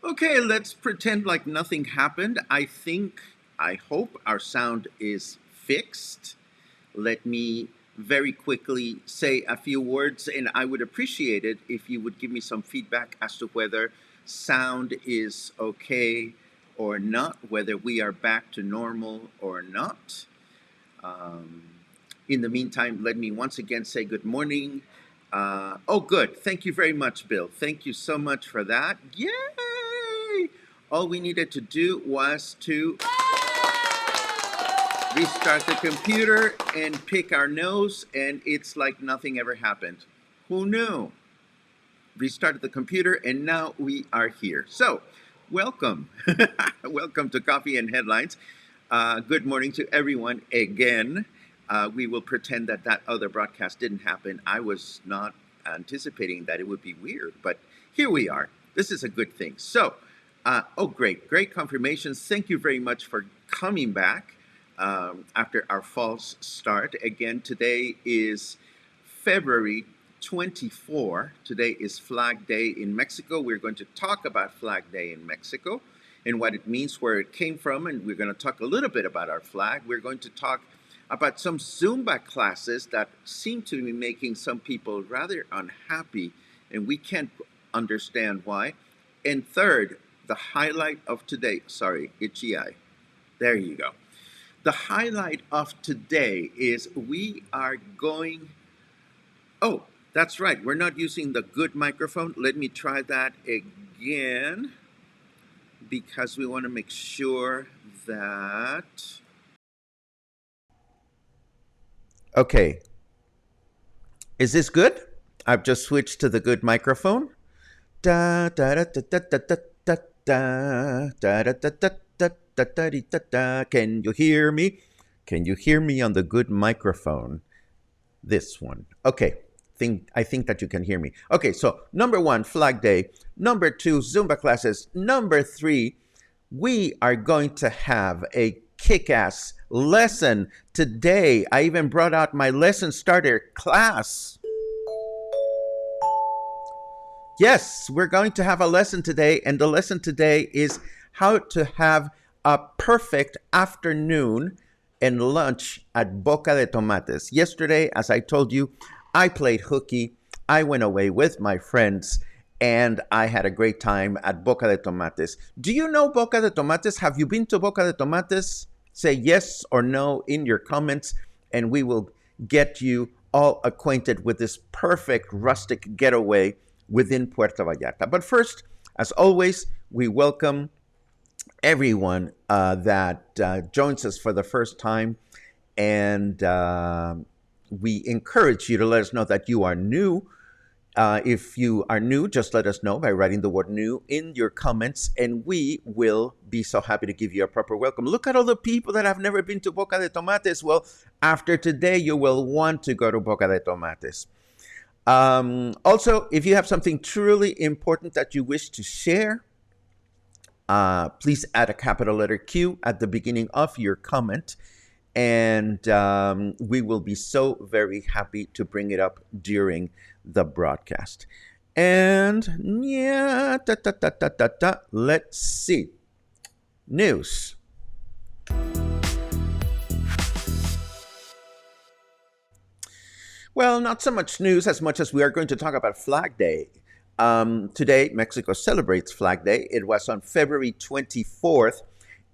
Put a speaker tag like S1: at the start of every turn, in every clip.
S1: Okay, let's pretend like nothing happened. I hope our sound is fixed. Let me very quickly say a few words, and I would appreciate it if you would give me some feedback as to whether sound is okay or not, whether we are back to normal or not. Um, in the meantime, let me once again say good morning. Good. Thank you very much, Bill. Thank you so much for that. Yay! All we needed to do was to restart the computer and pick our nose, and it's like nothing ever happened. Who knew? Restarted the computer, and now we are here. So, welcome. Welcome to Coffee and Headlines. Good morning to everyone again. We will pretend that that other broadcast didn't happen. I was not anticipating that it would be weird, but here we are. This is a good thing. So, great confirmations. Thank you very much for coming back after our false start. Again, today is February 24. Today is Flag Day in Mexico. We're going to talk about Flag Day in Mexico and what it means, where it came from, and we're going to talk a little bit about our flag. We're going to talk about some Zumba classes that seem to be making some people rather unhappy, and we can't understand why. And third, the highlight of today, sorry, itchy eye. There you go. The highlight of today is we are going, oh, that's right, we're not using the good microphone. Let me try that again, because we want to make sure that... Okay. Is this good? I've just switched to the good microphone. Da da da da da da da da da da da da da da da da da. Can you hear me? Can you hear me on the good microphone? This one. Okay. I think that you can hear me. Okay, so number 1, Flag Day. Number 2, Zumba classes. Number 3, we are going to have a kick-ass lesson today. I even brought out my lesson starter class. Yes, we're going to have a lesson today, and the lesson today is how to have a perfect afternoon and lunch at Boca de Tomates. Yesterday, as I told you, I played hooky. I went away with my friends, and I had a great time at Boca de Tomates. Do you know Boca de Tomates? Have you been to Boca de Tomates? Say yes or no in your comments, and we will get you all acquainted with this perfect rustic getaway within Puerto Vallarta. But first, as always, we welcome everyone that joins us for the first time, and we encourage you to let us know that you are new. If you are new, just let us know by writing the word new in your comments, and we will be so happy to give you a proper welcome. Look at all the people that have never been to Boca de Tomates. Well, after today, you will want to go to Boca de Tomates. Also, if you have something truly important that you wish to share, please add a capital letter Q at the beginning of your comment, and we will be so very happy to bring it up during the broadcast. And yeah, let's see. News. Well, not so much news as much as we are going to talk about Flag Day. Today, Mexico celebrates Flag Day. It was on February 24th,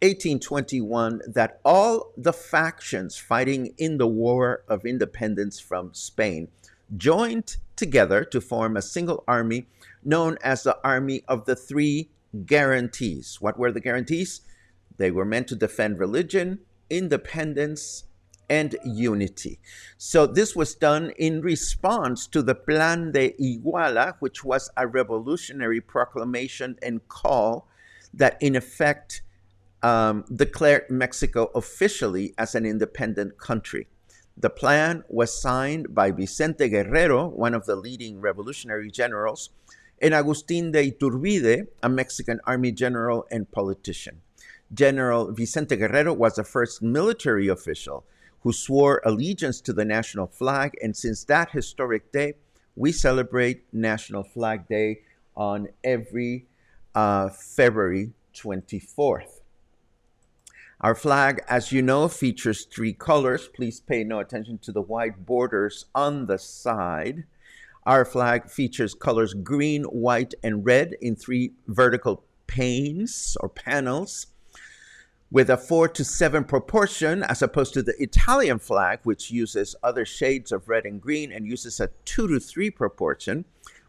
S1: 1821, that all the factions fighting in the War of Independence from Spain joined together to form a single army known as the Army of the Three Guarantees. What were the guarantees? They were meant to defend religion, independence, and unity. So this was done in response to the Plan de Iguala, which was a revolutionary proclamation and call that in effect declared Mexico officially as an independent country. The plan was signed by Vicente Guerrero, one of the leading revolutionary generals, and Agustín de Iturbide, a Mexican army general and politician. General Vicente Guerrero was the first military official who swore allegiance to the national flag, and since that historic day, we celebrate National Flag Day on every February 24th. Our flag, as you know, features three colors. Please pay no attention to the white borders on the side. Our flag features colors green, white, and red in three vertical panes or panels with a 4:7 proportion, as opposed to the Italian flag, which uses other shades of red and green and uses a 2:3 proportion,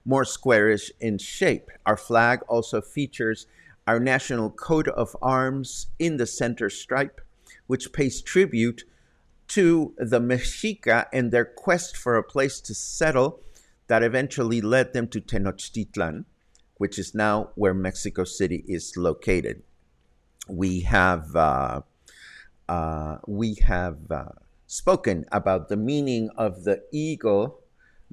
S1: more squarish in shape. Our flag also features our national coat of arms in the center stripe, which pays tribute to the Mexica and their quest for a place to settle that eventually led them to Tenochtitlan, which is now where Mexico City is located. We have spoken about the meaning of the eagle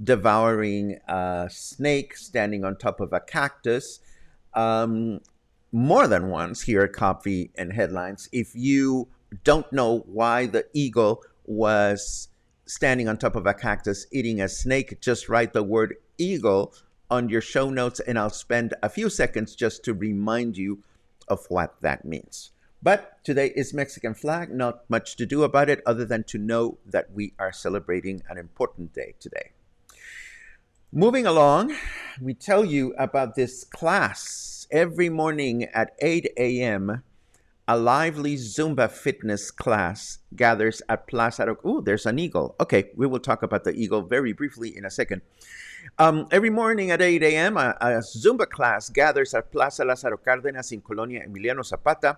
S1: devouring a snake standing on top of a cactus more than once here at Coffee and Headlines. If you don't know why the eagle was standing on top of a cactus eating a snake, just write the word eagle on your show notes and I'll spend a few seconds just to remind you of what that means. But today is Mexican flag, not much to do about it other than to know that we are celebrating an important day today. Moving along, we tell you about this class. Every morning at 8 a.m., a lively Zumba fitness class gathers at Plaza. Oh, there's an eagle. Okay, we will talk about the eagle very briefly in a second. Every morning at 8 a.m., a Zumba class gathers at Plaza Lázaro Cárdenas in Colonia Emiliano Zapata,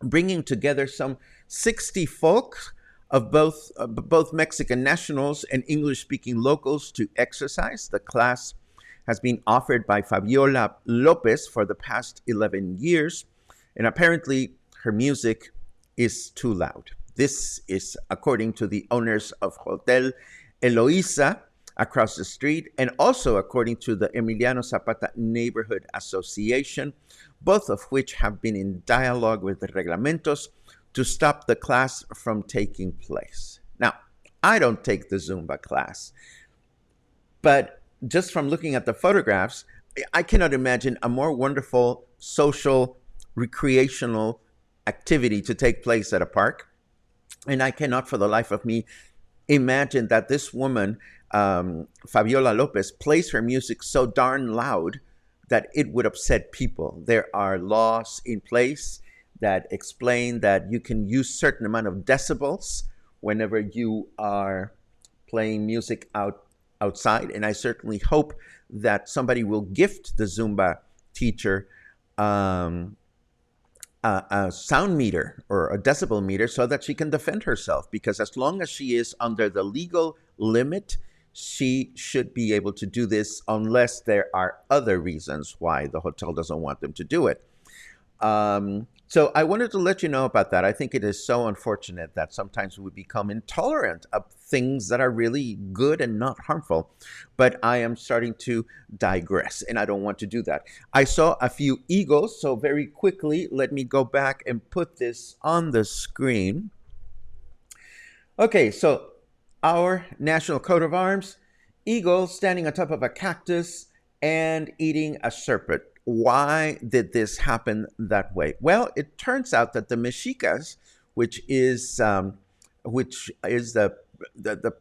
S1: bringing together some 60 folks of both Mexican nationals and English-speaking locals to exercise. The class has been offered by Fabiola Lopez for the past 11 years, and apparently her music is too loud. This is according to the owners of Hotel Eloisa across the street, and also according to the Emiliano Zapata Neighborhood Association, both of which have been in dialogue with the reglamentos to stop the class from taking place. Now, I don't take the Zumba class, but just from looking at the photographs, I cannot imagine a more wonderful social, recreational activity to take place at a park. And I cannot for the life of me imagine that this woman, Fabiola Lopez, plays her music so darn loud that it would upset people. There are laws in place that explain that you can use certain amount of decibels whenever you are playing music outside. And I certainly hope that somebody will gift the Zumba teacher a sound meter or a decibel meter so that she can defend herself, because as long as she is under the legal limit, she should be able to do this unless there are other reasons why the hotel doesn't want them to do it. So I wanted to let you know about that. I think it is so unfortunate that sometimes we become intolerant of things that are really good and not harmful. But I am starting to digress, and I don't want to do that. I saw a few eagles, so very quickly, let me go back and put this on the screen. Okay, so our national coat of arms, eagle standing on top of a cactus and eating a serpent. Why did this happen that way? Well, it turns out that the Mexicas, which is the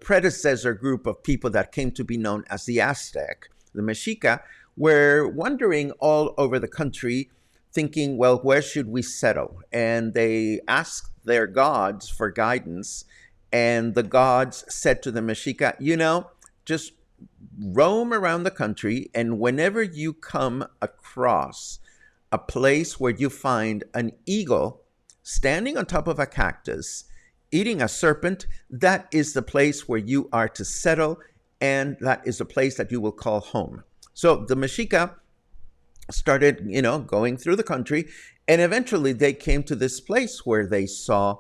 S1: predecessor group of people that came to be known as the Aztec, the Mexica, were wandering all over the country thinking, well, where should we settle? And they asked their gods for guidance. And the gods said to the Mexica, just roam around the country, and whenever you come across a place where you find an eagle standing on top of a cactus, eating a serpent, that is the place where you are to settle, and that is a place that you will call home. So the Mexica started, going through the country, and eventually they came to this place where they saw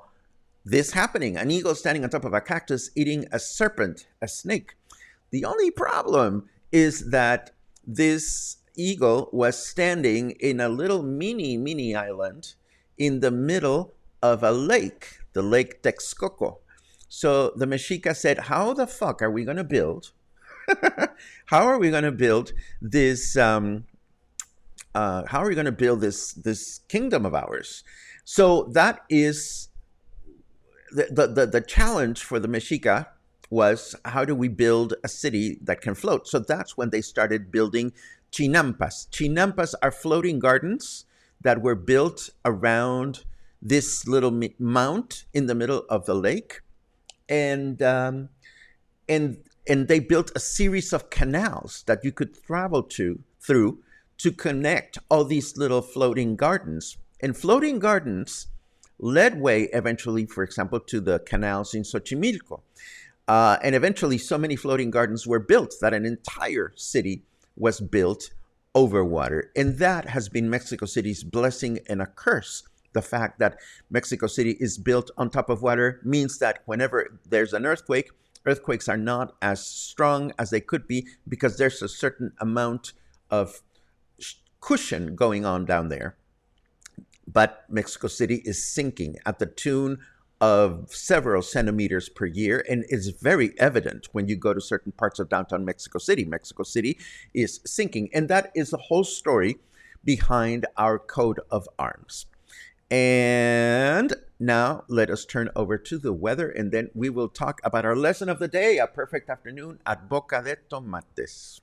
S1: this happening, an eagle standing on top of a cactus eating a serpent, a snake. The only problem is that this eagle was standing in a little mini island in the middle of a lake, the Lake Texcoco. So the Mexica said, how the fuck are we going to build? How are we going to build this? How are we going to build this kingdom of ours? So that is the challenge for the Mexica was, how do we build a city that can float? So that's when they started building chinampas. Chinampas are floating gardens that were built around this little mount in the middle of the lake, and they built a series of canals that you could travel through to connect all these little floating gardens. And floating gardens led way eventually, for example, to the canals in Xochimilco. And eventually, so many floating gardens were built that an entire city was built over water. And that has been Mexico City's blessing and a curse. The fact that Mexico City is built on top of water means that whenever there's an earthquake, earthquakes are not as strong as they could be because there's a certain amount of cushion going on down there. But Mexico City is sinking at the tune of several centimeters per year, and it's very evident when you go to certain parts of downtown Mexico City. Mexico City is sinking, and that is the whole story behind our coat of arms. And now let us turn over to the weather, and then we will talk about our lesson of the day, a perfect afternoon at Boca de Tomates.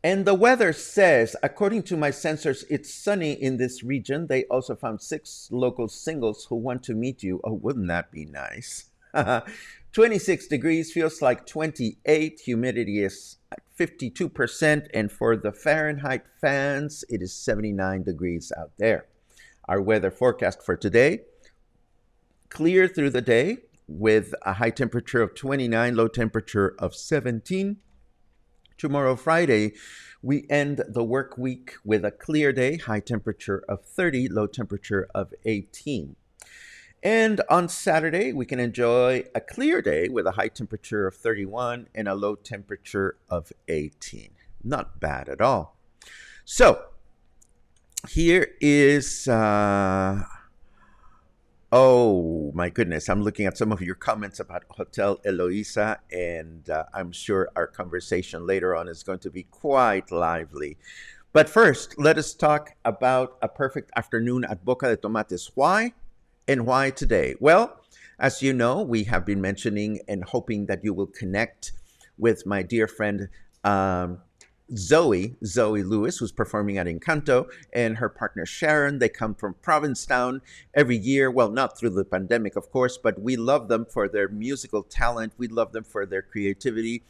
S1: And the weather says, according to my sensors, it's sunny in this region. They also found 6 local singles who want to meet you. Oh, wouldn't that be nice? 26 degrees, feels like 28. Humidity is at 52%. And for the Fahrenheit fans, it is 79 degrees out there. Our weather forecast for today, clear through the day with a high temperature of 29, low temperature of 17. Tomorrow, Friday, we end the work week with a clear day, high temperature of 30, low temperature of 18. And on Saturday, we can enjoy a clear day with a high temperature of 31 and a low temperature of 18. Not bad at all. So, here is... Oh, my goodness. I'm looking at some of your comments about Hotel Eloisa, and I'm sure our conversation later on is going to be quite lively. But first, let us talk about a perfect afternoon at Boca de Tomates. Why? And why today? Well, as you know, we have been mentioning and hoping that you will connect with my dear friend Zoe Lewis, who's performing at Encanto, and her partner Sharon. They come from Provincetown every year. Well, not through the pandemic, of course, but we love them for their musical talent. We love them for their creativity.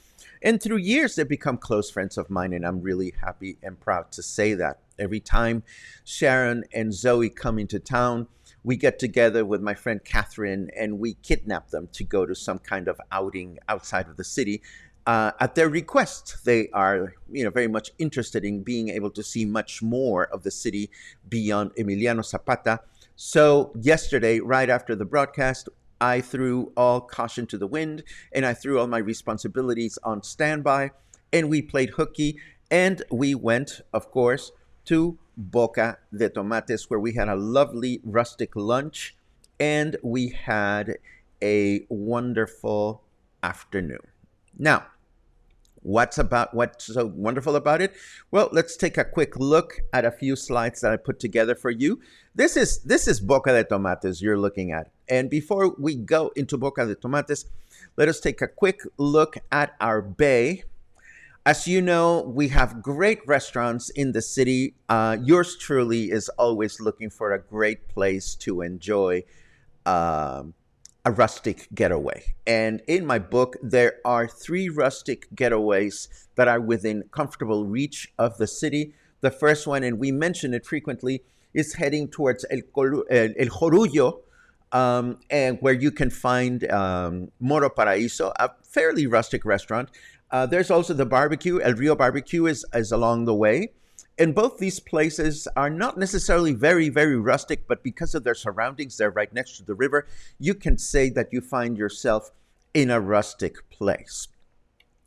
S1: And through years, they've become close friends of mine, and I'm really happy and proud to say that. Every time Sharon and Zoe come into town, we get together with my friend Catherine, and we kidnap them to go to some kind of outing outside of the city. at their request. They are, very much interested in being able to see much more of the city beyond Emiliano Zapata. So yesterday, right after the broadcast, I threw all caution to the wind and I threw all my responsibilities on standby, and we played hooky, and we went, of course, to Boca de Tomates, where we had a lovely rustic lunch and we had a wonderful afternoon. Now, what's so wonderful about it? Well, let's take a quick look at a few slides that I put together for you. This is Boca de Tomates you're looking at. And before we go into Boca de Tomates, let us take a quick look at our bay. As you know, we have great restaurants in the city. Yours truly is always looking for a great place to enjoy a rustic getaway. And in my book, there are 3 rustic getaways that are within comfortable reach of the city. The first one, and we mention it frequently, is heading towards El Jorullo, and where you can find Moro Paraíso, a fairly rustic restaurant. There's also the barbecue. El Rio Barbecue is along the way. And both these places are not necessarily very, very rustic, but because of their surroundings, they're right next to the river, you can say that you find yourself in a rustic place.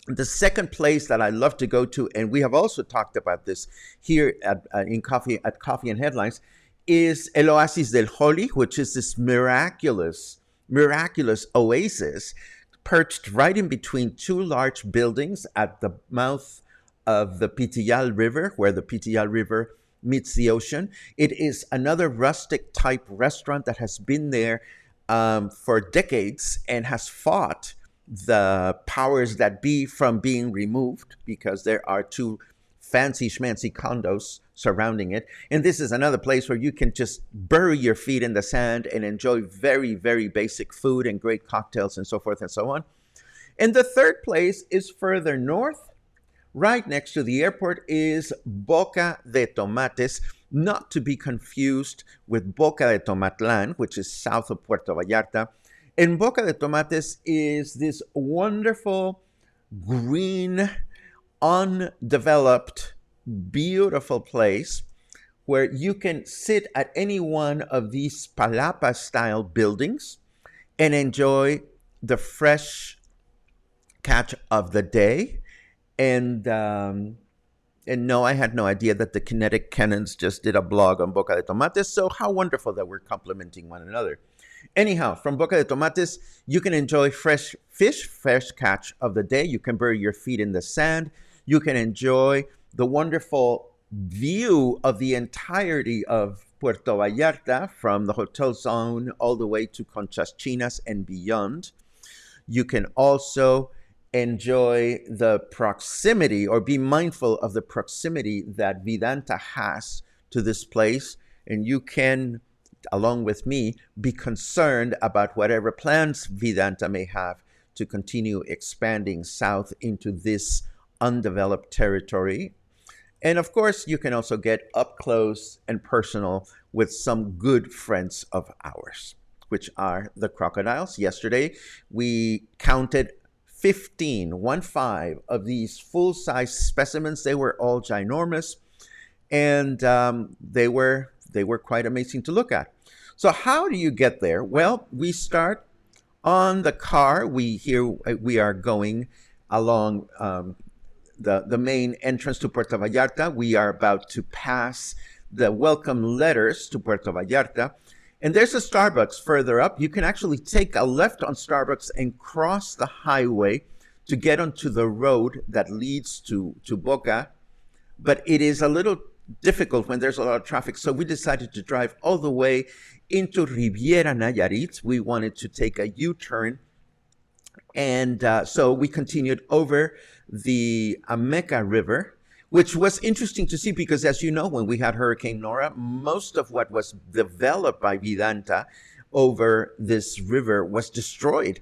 S1: The second place that I love to go to, and we have also talked about this here at Coffee and Headlines, is El Oasis del Joli, which is this miraculous oasis perched right in between 2 large buildings at the mouth of the Pitillal River, where the Pitillal River meets the ocean. It is another rustic type restaurant that has been there for decades and has fought the powers that be from being removed, because there are 2 fancy schmancy condos surrounding it. And this is another place where you can just bury your feet in the sand and enjoy very, very basic food and great cocktails and so forth and so on. And the third place is further north. Right next to the airport is Boca de Tomates, not to be confused with Boca de Tomatlan, which is south of Puerto Vallarta. And Boca de Tomates is this wonderful, green, undeveloped, beautiful place where you can sit at any one of these palapa-style buildings and enjoy the fresh catch of the day. And no, I had no idea that the Kinetic Cannons just did a blog on Boca de Tomates. So how wonderful that we're complementing one another. Anyhow, from Boca de Tomates, you can enjoy fresh fish, fresh catch of the day. You can bury your feet in the sand. You can enjoy the wonderful view of the entirety of Puerto Vallarta from the hotel zone all the way to Conchas Chinas and beyond. You can also enjoy the proximity, or be mindful of the proximity that Vidanta has to this place. And you can, along with me, be concerned about whatever plans Vidanta may have to continue expanding south into this undeveloped territory. And of course, you can also get up close and personal with some good friends of ours, which are the crocodiles. Yesterday, we counted 15 of these full-size specimens. They were all ginormous, and they were quite amazing to look at. So how do you get there? Well, we start on the car. We are going along the main entrance to Puerto Vallarta. We are about to pass the welcome letters to Puerto Vallarta. And there's a Starbucks further up. You can actually take a left on Starbucks and cross the highway to get onto the road that leads to Boca. But it is a little difficult when there's a lot of traffic. So we decided to drive all the way into Riviera Nayarit. We wanted to take a U-turn. And so we continued over the Ameca River, which was interesting to see because, as you know, when we had Hurricane Nora, most of what was developed by Vidanta over this river was destroyed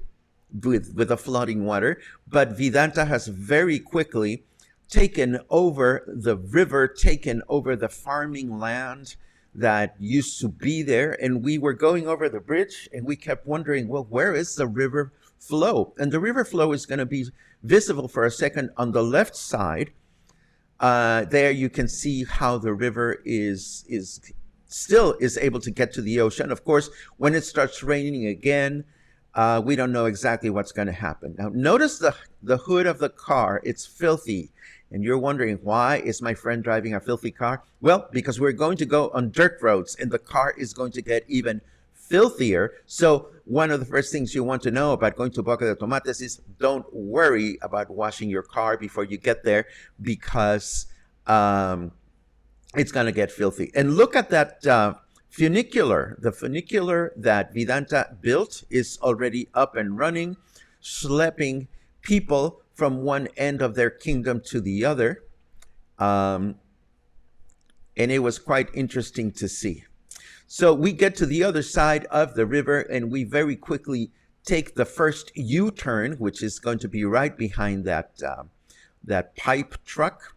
S1: with the flooding water. But Vidanta has very quickly taken over the river, taken over the farming land that used to be there. And we were going over the bridge and we kept wondering, well, where is the river flow. And the river flow is going to be visible for a second on the left side. There you can see how the river is still able to get to the ocean. Of course, when it starts raining again, we don't know exactly what's going to happen. Now, notice the hood of the car. It's filthy. And you're wondering, why is my friend driving a filthy car? Well, because we're going to go on dirt roads, and the car is going to get even filthier. So one of the first things you want to know about going to Boca de Tomates is don't worry about washing your car before you get there, because it's going to get filthy. And look at that funicular. The funicular that Vidanta built is already up and running, schlepping people from one end of their kingdom to the other. And it was quite interesting to see. So we get to the other side of the river, and we very quickly take the first U-turn, which is going to be right behind that pipe truck.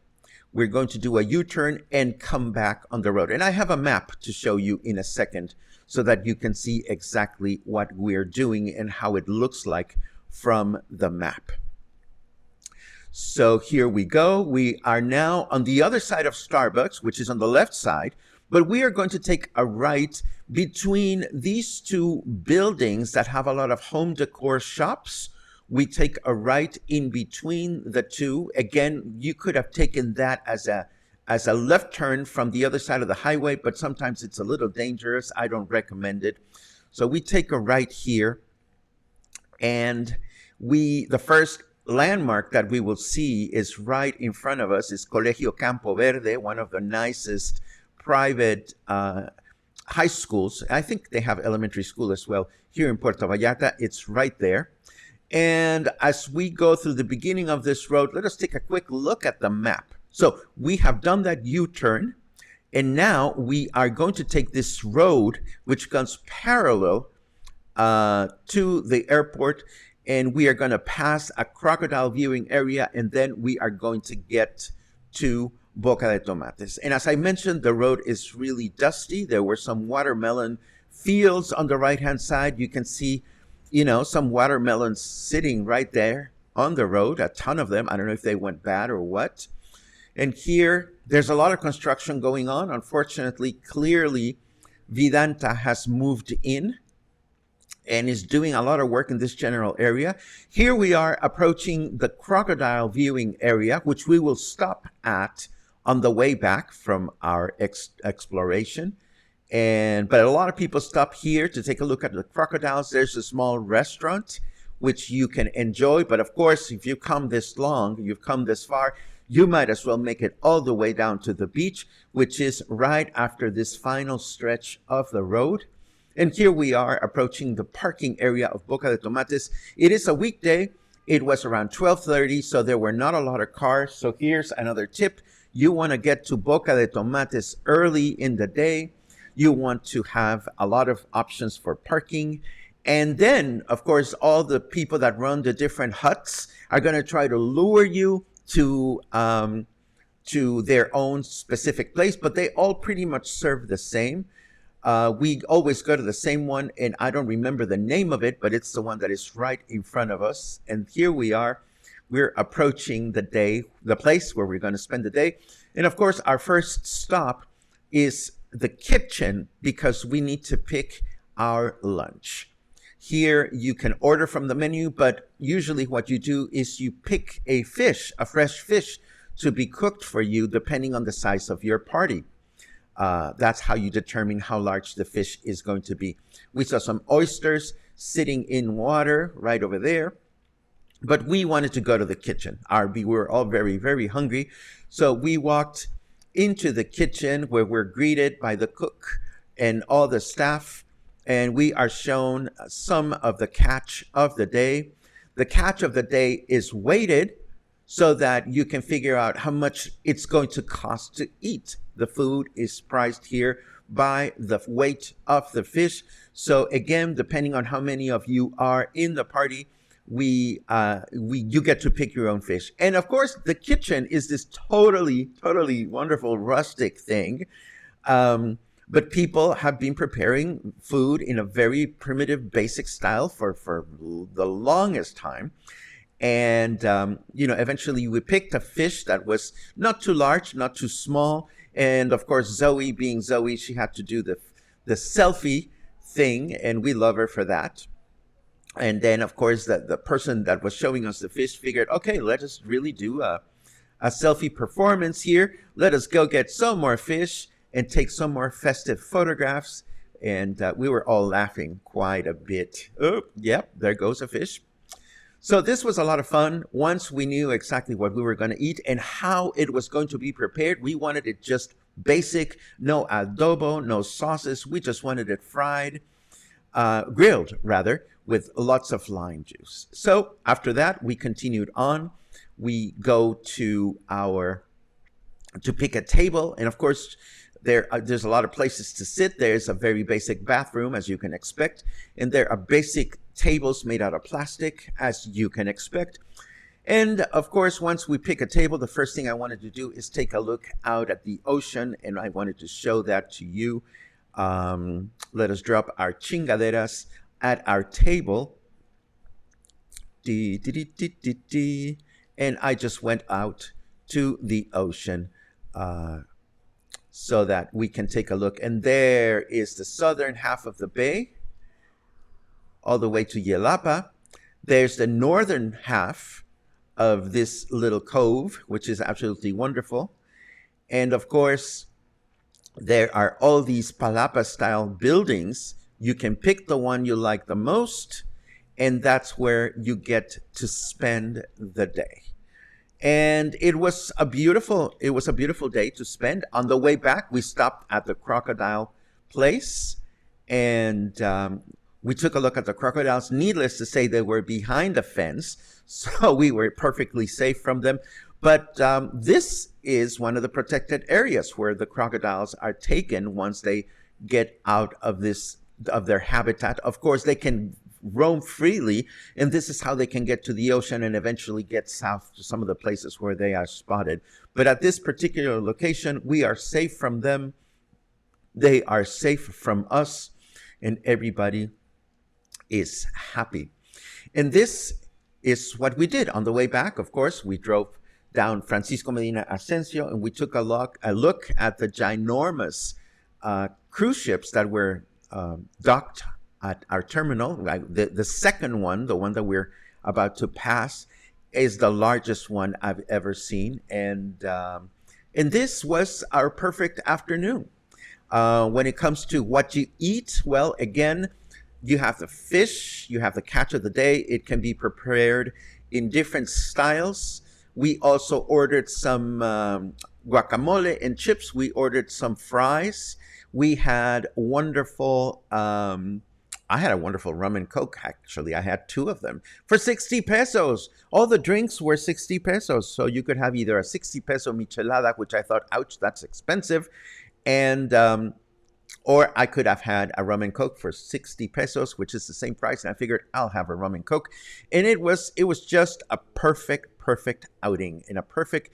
S1: We're going to do a U-turn and come back on the road. And I have a map to show you in a second so that you can see exactly what we're doing and how it looks like from the map. So here we go. We are now on the other side of Starbucks, which is on the left side, but we are going to take a right between these two buildings that have a lot of home decor shops. We take a right in between the two. Again, you could have taken that as a left turn from the other side of the highway, but sometimes it's a little dangerous. I don't recommend it. So we take a right here, and the first landmark that we will see is right in front of us is Colegio Campo Verde, one of the nicest private high schools. I think they have elementary school as well here in Puerto Vallarta. It's right there. And as we go through the beginning of this road, let us take a quick look at the map. So we have done that U-turn, and now we are going to take this road which goes parallel to the airport, and we are going to pass a crocodile viewing area, and then we are going to get to Boca de Tomates. And as I mentioned, the road is really dusty. There were some watermelon fields on the right-hand side. You can see, some watermelons sitting right there on the road, a ton of them. I don't know if they went bad or what. And here, there's a lot of construction going on. Unfortunately, clearly, Vidanta has moved in and is doing a lot of work in this general area. Here we are approaching the crocodile viewing area, which we will stop at on the way back from our exploration. But a lot of people stop here to take a look at the crocodiles. There's a small restaurant which you can enjoy. But of course, if you've come this long, you've come this far, you might as well make it all the way down to the beach, which is right after this final stretch of the road. And here we are approaching the parking area of Boca de Tomates. It is a weekday. It was around 12:30, so there were not a lot of cars. So here's another tip. You want to get to Boca de Tomates early in the day. You want to have a lot of options for parking. And then, of course, all the people that run the different huts are going to try to lure you to their own specific place, but they all pretty much serve the same. We always go to the same one, and I don't remember the name of it, but it's the one that is right in front of us. And here we are. We're approaching the place where we're going to spend the day. And of course, our first stop is the kitchen, because we need to pick our lunch. Here you can order from the menu, but usually what you do is you pick a fresh fish to be cooked for you depending on the size of your party. That's how you determine how large the fish is going to be. We saw some oysters sitting in water right over there, but we wanted to go to the kitchen. We were all very, very hungry. So we walked into the kitchen where we're greeted by the cook and all the staff, and we are shown some of the catch of the day. The catch of the day is weighted so that you can figure out how much it's going to cost to eat. The food is priced here by the weight of the fish. So again, depending on how many of you are in the party, you get to pick your own fish. And of course, the kitchen is this totally wonderful rustic thing. But people have been preparing food in a very primitive, basic style for the longest time. And, eventually we picked a fish that was not too large, not too small. And of course, Zoe, being Zoe, she had to do the selfie thing, and we love her for that. And then, of course, the person that was showing us the fish figured, okay, let us really do a selfie performance here. Let us go get some more fish and take some more festive photographs. And we were all laughing quite a bit. Oh, yep, there goes a fish. So this was a lot of fun. Once we knew exactly what we were going to eat and how it was going to be prepared, we wanted it just basic, no adobo, no sauces. We just wanted it fried, grilled rather, with lots of lime juice. So after that, we continued on. We go to pick a table, and of course, there's a lot of places to sit. There's a very basic bathroom, as you can expect, and there are basic tables made out of plastic, as you can expect. And of course, once we pick a table, the first thing I wanted to do is take a look out at the ocean, and I wanted to show that to you. Let us drop our chingaderas at our table. And I just went out to the ocean so that we can take a look. And there is the southern half of the bay, all the way to Yelapa. There's the northern half of this little cove, which is absolutely wonderful. And of course, there are all these palapa-style buildings. You can pick the one you like the most, and that's where you get to spend the day. And it was a beautiful day to spend. On the way back, we stopped at the crocodile place, and we took a look at the crocodiles. Needless to say, they were behind the fence, so we were perfectly safe from them. But this is one of the protected areas where the crocodiles are taken once they get out of their habitat. Of course, they can roam freely, and this is how they can get to the ocean and eventually get south to some of the places where they are spotted. But at this particular location, we are safe from them. They are safe from us, and everybody is happy. And this is what we did on the way back. Of course, we drove down Francisco Medina Asensio, and we took a look at the ginormous cruise ships that were docked at our terminal. The second one, the one that we're about to pass, is the largest one I've ever seen. And this was our perfect afternoon. When it comes to what you eat, well, again, you have the fish, you have the catch of the day. It can be prepared in different styles. We also ordered some guacamole and chips. We ordered some fries. We had wonderful, I had a wonderful rum and coke, actually. I had two of them for 60 pesos. All the drinks were 60 pesos. So you could have either a 60 peso michelada, which I thought, ouch, that's expensive. And, or I could have had a rum and coke for 60 pesos, which is the same price. And I figured I'll have a rum and coke. And it was just a perfect outing and a perfect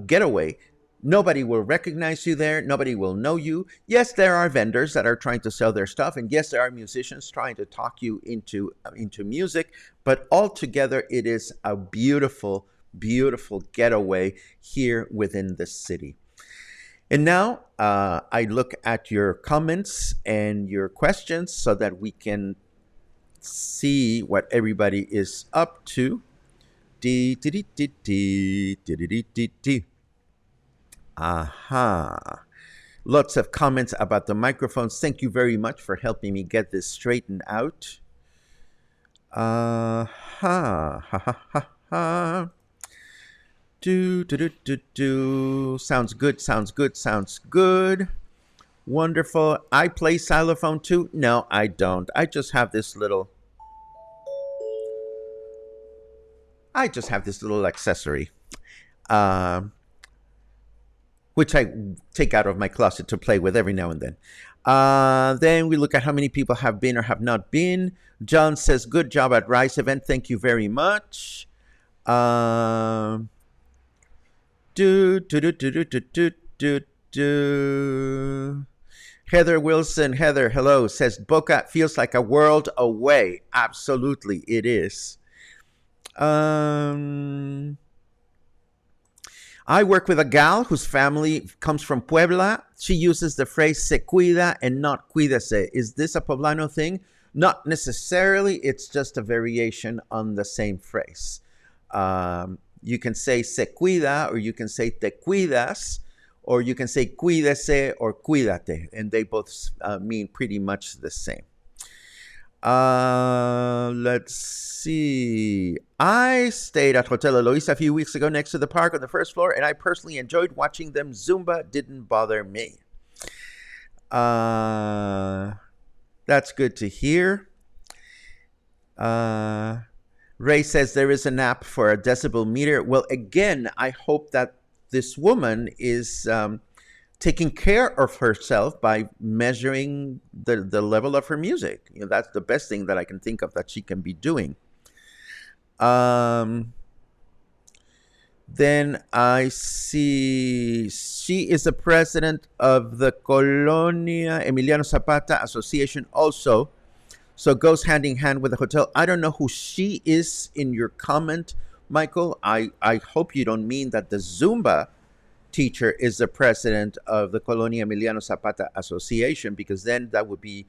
S1: getaway. Nobody will recognize you there. Nobody will know you. Yes, there are vendors that are trying to sell their stuff. And yes, there are musicians trying to talk you into music. But altogether, it is a beautiful, beautiful getaway here within the city. And now I look at your comments and your questions so that we can see what everybody is up to. Aha. Lots of comments about the microphones. Thank you very much for helping me get this straightened out. Ha ha ha ha. Sounds good. Wonderful. I play xylophone too? No, I don't. I just have this little accessory, which I take out of my closet to play with every now and then. Then we look at how many people have been or have not been. John says, good job at Rice event. Thank you very much. Heather Wilson, Heather, hello, says Boca feels like a world away. Absolutely, it is. Um, I work with a gal whose family comes from Puebla. She uses the phrase se cuida and not cuídese. Is this a Poblano thing? Not necessarily. It's just a variation on the same phrase. You can say se cuida, or you can say te cuidas, or you can say cuídese or cuídate, and they both mean pretty much the same. Let's see. I stayed at Hotel Eloisa a few weeks ago next to the park on the first floor, and I personally enjoyed watching them. Zumba didn't bother me. That's good to hear. Ray says there is an app for a decibel meter. Well, again, I hope that this woman is taking care of herself by measuring the level of her music. You know, that's the best thing that I can think of that she can be doing. Then I see she is the president of the Colonia Emiliano Zapata Association also. So it goes hand in hand with the hotel. I don't know who she is in your comment, Michael. I hope you don't mean that the Zumba teacher is the president of the Colonia Emiliano Zapata Association, because then that would be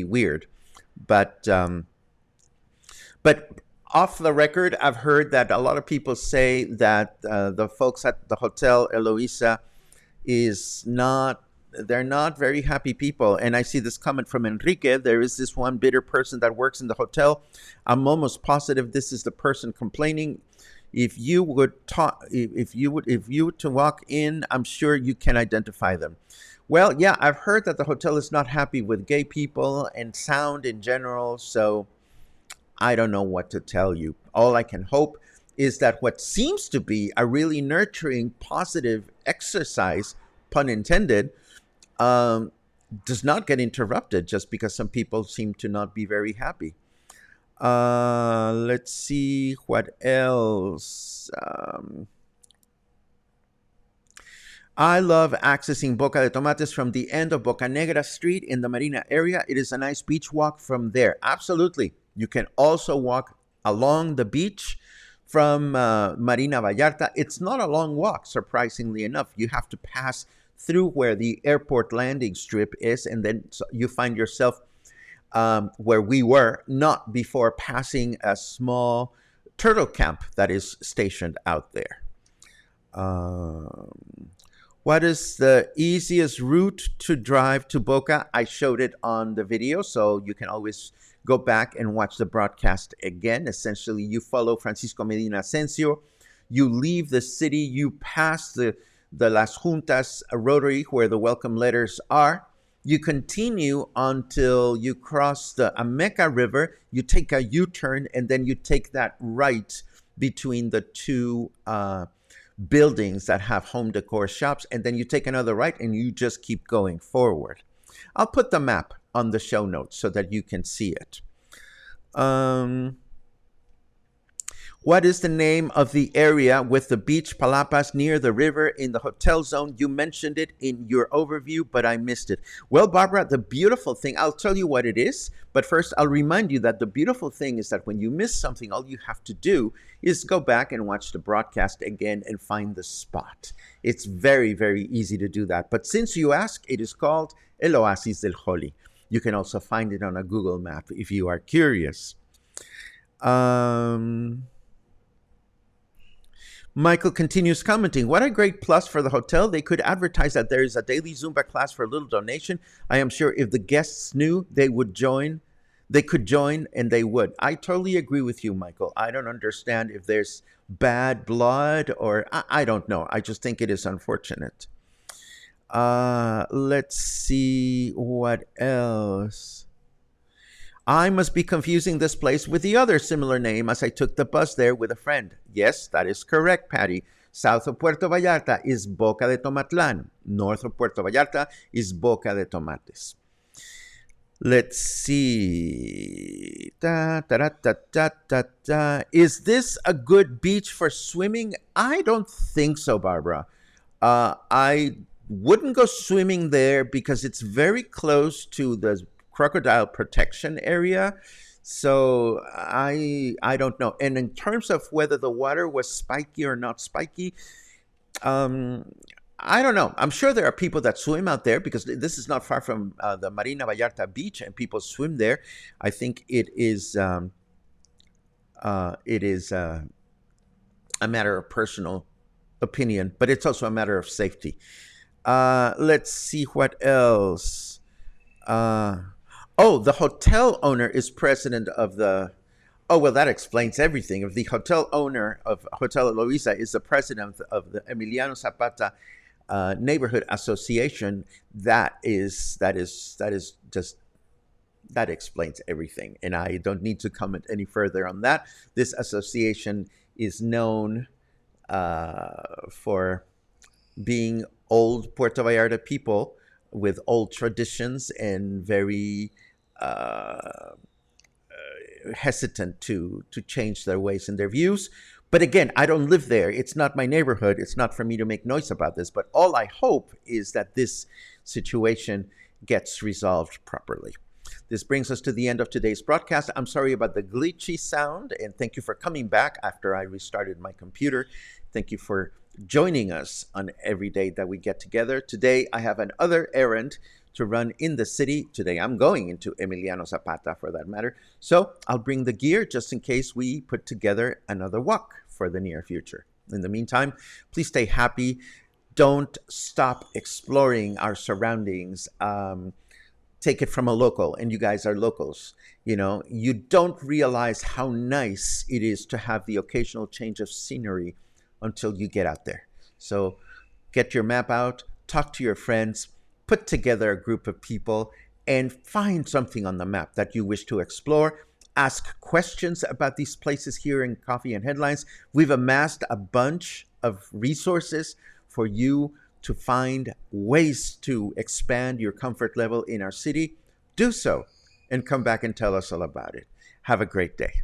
S1: weird. But off the record, I've heard that a lot of people say that the folks at the Hotel Eloisa they're not very happy people. And I see this comment from Enrique. There is this one bitter person that works in the hotel. I'm almost positive this is the person complaining. If you were to walk in, I'm sure you can identify them. Well, yeah, I've heard that the hotel is not happy with gay people and sound in general, so I don't know what to tell you. All I can hope is that what seems to be a really nurturing, positive exercise, pun intended, does not get interrupted just because some people seem to not be very happy. Let's see what else. I love accessing Boca de Tomates from the end of Boca Negra Street in the Marina area. It is a nice beach walk from there. Absolutely. You can also walk along the beach from Marina Vallarta. It's not a long walk, surprisingly enough. You have to pass through where the airport landing strip is, and then you find yourself where we were, not before passing a small turtle camp that is stationed out there. What is the easiest route to drive to Boca? I showed it on the video, so you can always go back and watch the broadcast again. Essentially, you follow Francisco Medina Asensio, you leave the city, you pass the Las Juntas rotary where the welcome letters are. You continue until you cross the Ameca River, you take a U-turn, and then you take that right between the two buildings that have home decor shops, and then you take another right and you just keep going forward. I'll put the map on the show notes so that you can see it. What is the name of the area with the beach palapas near the river in the hotel zone? You mentioned it in your overview, but I missed it. Well, Barbara, the beautiful thing, I'll tell you what it is, but first I'll remind you that the beautiful thing is that when you miss something, all you have to do is go back and watch the broadcast again and find the spot. It's very, very easy to do that. But since you ask, it is called El Oasis del Joli. You can also find it on a Google map if you are curious. Michael continues commenting, what a great plus for the hotel. They could advertise that there is a daily Zumba class for a little donation. I am sure if the guests knew, they could join, and they would. I totally agree with you, Michael. I don't understand if there's bad blood or I don't know. I just think it is unfortunate. Let's see what else. I must be confusing this place with the other similar name as I took the bus there with a friend. Yes, that is correct, Patty. South of Puerto Vallarta is Boca de Tomatlan. North of Puerto Vallarta is Boca de Tomates. Let's see. Is this a good beach for swimming? I don't think so, Barbara. I wouldn't go swimming there because it's very close to the crocodile protection area. So I don't know. And in terms of whether the water was spiky or not spiky, um, I don't know. I'm sure there are people that swim out there because this is not far from the Marina Vallarta beach, and people swim there. I think it is a matter of personal opinion, but it's also a matter of safety. Let's see what else. Uh, oh, the hotel owner is president of the. Oh, well, that explains everything. If the hotel owner of Hotel Eloisa is the president of the Emiliano Zapata Neighborhood Association, that is just that explains everything. And I don't need to comment any further on that. This association is known for being old Puerto Vallarta people with old traditions and very hesitant to change their ways and their views. But again, I don't live there. It's not my neighborhood. It's not for me to make noise about this. But all I hope is that this situation gets resolved properly. This brings us to the end of today's broadcast. I'm sorry about the glitchy sound, and thank you for coming back after I restarted my computer. Thank you for joining us on every day that we get together. Today, I have another errand to run in the city. Today, I'm going into Emiliano Zapata, for that matter. So I'll bring the gear just in case we put together another walk for the near future. In the meantime, please stay happy. Don't stop exploring our surroundings. Take it from a local, and you guys are locals. You don't realize how nice it is to have the occasional change of scenery until you get out there. So get your map out, talk to your friends, put together a group of people, and find something on the map that you wish to explore. Ask questions about these places here in Coffee and Headlines. We've amassed a bunch of resources for you to find ways to expand your comfort level in our city. Do so and come back and tell us all about it. Have a great day.